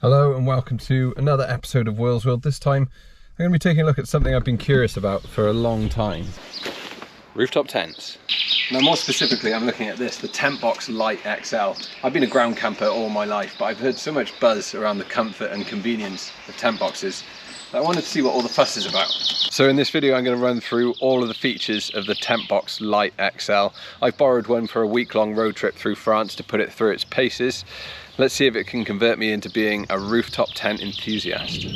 Hello and welcome to another episode of Will's World. This time I'm going to be taking a look at something I've been curious about for a long time. Rooftop tents. Now more specifically I'm looking at this, the Tentbox Lite XL. I've been a ground camper all my life, but I've heard so much buzz around the comfort and convenience of tent boxes that I wanted to see what all the fuss is about. So in this video I'm going to run through all of the features of the Tentbox Lite XL. I've borrowed one for a week-long road trip through France to put it through its paces. Let's see if it can convert me into being a rooftop tent enthusiast.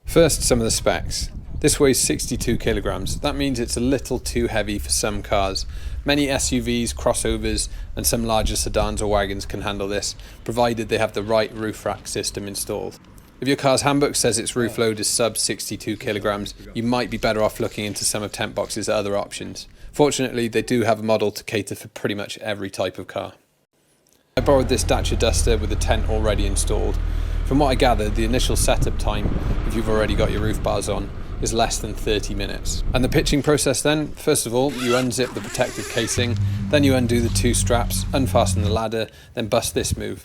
First, some of the specs. This weighs 62 kilograms. That means it's a little too heavy for some cars. Many SUVs, crossovers, and some larger sedans or wagons can handle this, provided they have the right roof rack system installed. If your car's handbook says its roof load is sub 62 kilograms, you might be better off looking into some of Tentbox's other options. Fortunately, they do have a model to cater for pretty much every type of car. I borrowed this Dacia Duster with the tent already installed. From what I gathered, the initial setup time, if you've already got your roof bars on, is less than 30 minutes. And the pitching process then, first of all, you unzip the protective casing, then you undo the two straps, unfasten the ladder, then bust this move.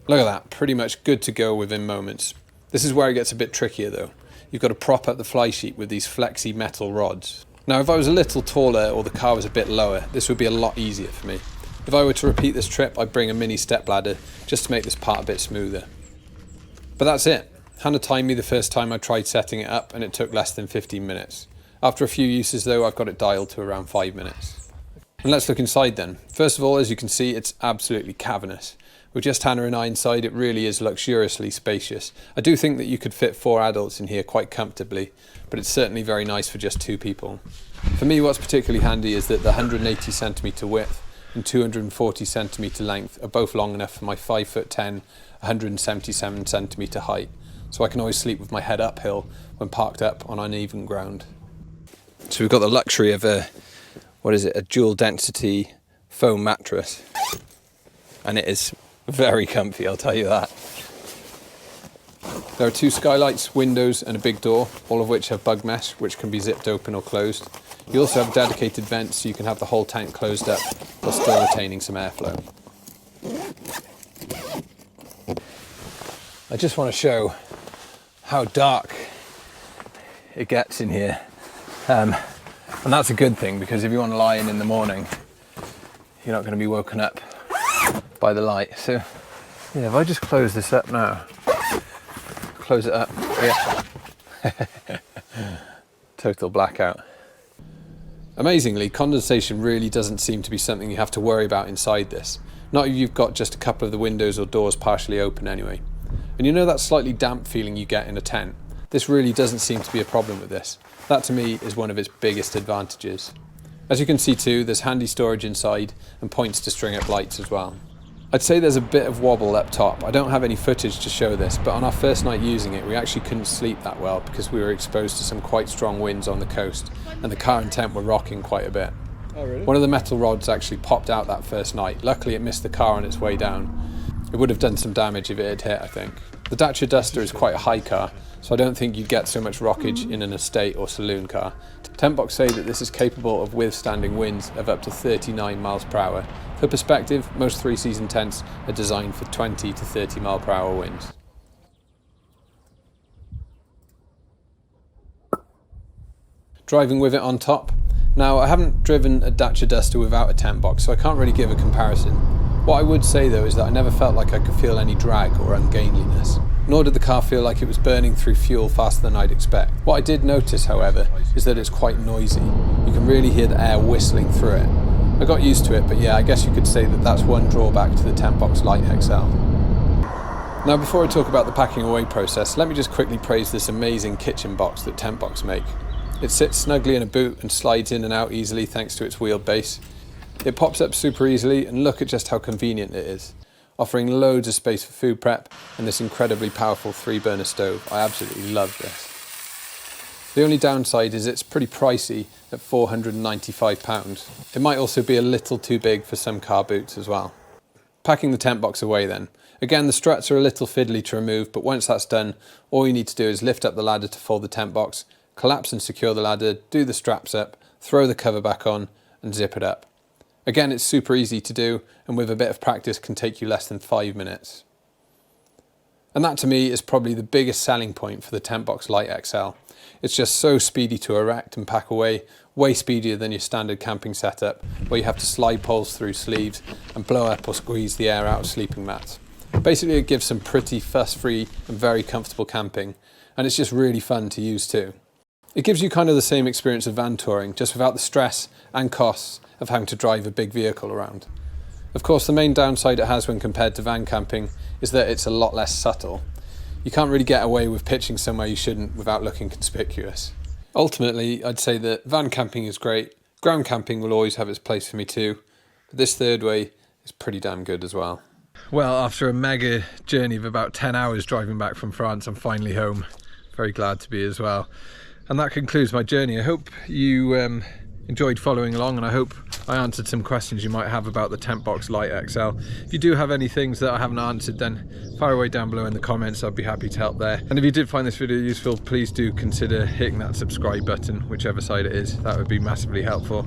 Look at that, pretty much good to go within moments. This is where it gets a bit trickier though. You've got to prop up the fly sheet with these flexy metal rods. Now if I was a little taller or the car was a bit lower, this would be a lot easier for me. If I were to repeat this trip, I'd bring a mini step ladder just to make this part a bit smoother. But that's it. Hannah timed me the first time I tried setting it up and it took less than 15 minutes. After a few uses though, I've got it dialed to around 5 minutes. And let's look inside then. First of all, as you can see, it's absolutely cavernous. With just Hannah and I inside, it really is luxuriously spacious. I do think that you could fit 4 adults in here quite comfortably, but it's certainly very nice for just 2 people. For me, what's particularly handy is that the 180 centimetre width and 240 centimetre length are both long enough for my 5'10", 177 centimetre height, so I can always sleep with my head uphill when parked up on uneven ground. So we've got the luxury of a dual density foam mattress, and it is very comfy, I'll tell you that. There are 2 skylights, windows and a big door, all of which have bug mesh, which can be zipped open or closed. You also have dedicated vents so you can have the whole tent closed up while still retaining some airflow. I just want to show how dark it gets in here. And that's a good thing, because if you want to lie in the morning, you're not going to be woken up by the light. So yeah, if I just close this up now, close it up, yeah. Total blackout. Amazingly, condensation really doesn't seem to be something you have to worry about inside this. Not if you've got just a couple of the windows or doors partially open anyway. And you know that slightly damp feeling you get in a tent? This really doesn't seem to be a problem with this. That to me is one of its biggest advantages. As you can see too, there's handy storage inside and points to string up lights as well. I'd say there's a bit of wobble up top. I don't have any footage to show this, but on our first night using it, we actually couldn't sleep that well because we were exposed to some quite strong winds on the coast, and the car and tent were rocking quite a bit. Oh, really? One of the metal rods actually popped out that first night. Luckily it missed the car on its way down. It would have done some damage if it had hit, I think. The Dacia Duster is quite a high car, so I don't think you'd get so much rockage in an estate or saloon car. Tentbox say that this is capable of withstanding winds of up to 39 miles per hour. For perspective, most 3-season tents are designed for 20 to 30 mile per hour winds. Driving with it on top. Now, I haven't driven a Dacia Duster without a Tentbox, so I can't really give a comparison. What I would say though is that I never felt like I could feel any drag or ungainliness. Nor did the car feel like it was burning through fuel faster than I'd expect. What I did notice, however, is that it's quite noisy. You can really hear the air whistling through it. I got used to it, but yeah, I guess you could say that that's one drawback to the Tentbox Lite XL. Now before I talk about the packing away process, let me just quickly praise this amazing kitchen box that Tentbox make. It sits snugly in a boot and slides in and out easily thanks to its wheeled base. It pops up super easily, and look at just how convenient it is, offering loads of space for food prep and this incredibly powerful 3-burner stove. I absolutely love this. The only downside is it's pretty pricey at £495. It might also be a little too big for some car boots as well. Packing the tent box away then. Again, the struts are a little fiddly to remove, but once that's done, all you need to do is lift up the ladder to fold the tent box, collapse and secure the ladder, do the straps up, throw the cover back on and zip it up. Again, it's super easy to do, and with a bit of practice can take you less than 5 minutes. And that to me is probably the biggest selling point for the Tentbox Lite XL. It's just so speedy to erect and pack away, way speedier than your standard camping setup, where you have to slide poles through sleeves and blow up or squeeze the air out of sleeping mats. Basically, it gives some pretty fuss-free and very comfortable camping, and it's just really fun to use too. It gives you kind of the same experience of van touring, just without the stress and costs of having to drive a big vehicle around. Of course, the main downside it has when compared to van camping is that it's a lot less subtle. You can't really get away with pitching somewhere you shouldn't without looking conspicuous. Ultimately, I'd say that van camping is great, ground camping will always have its place for me too, but this third way is pretty damn good as well. Well, after a mega journey of about 10 hours driving back from France, I'm finally home. Very glad to be as well. And that concludes my journey. I hope you enjoyed following along, and I hope I answered some questions you might have about the Tentbox Lite XL. If you do have any things that I haven't answered, then fire away down below in the comments. I'd be happy to help there. And if you did find this video useful, please do consider hitting that subscribe button, whichever side it is. That would be massively helpful.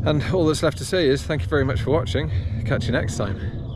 And all that's left to say is thank you very much for watching. Catch you next time.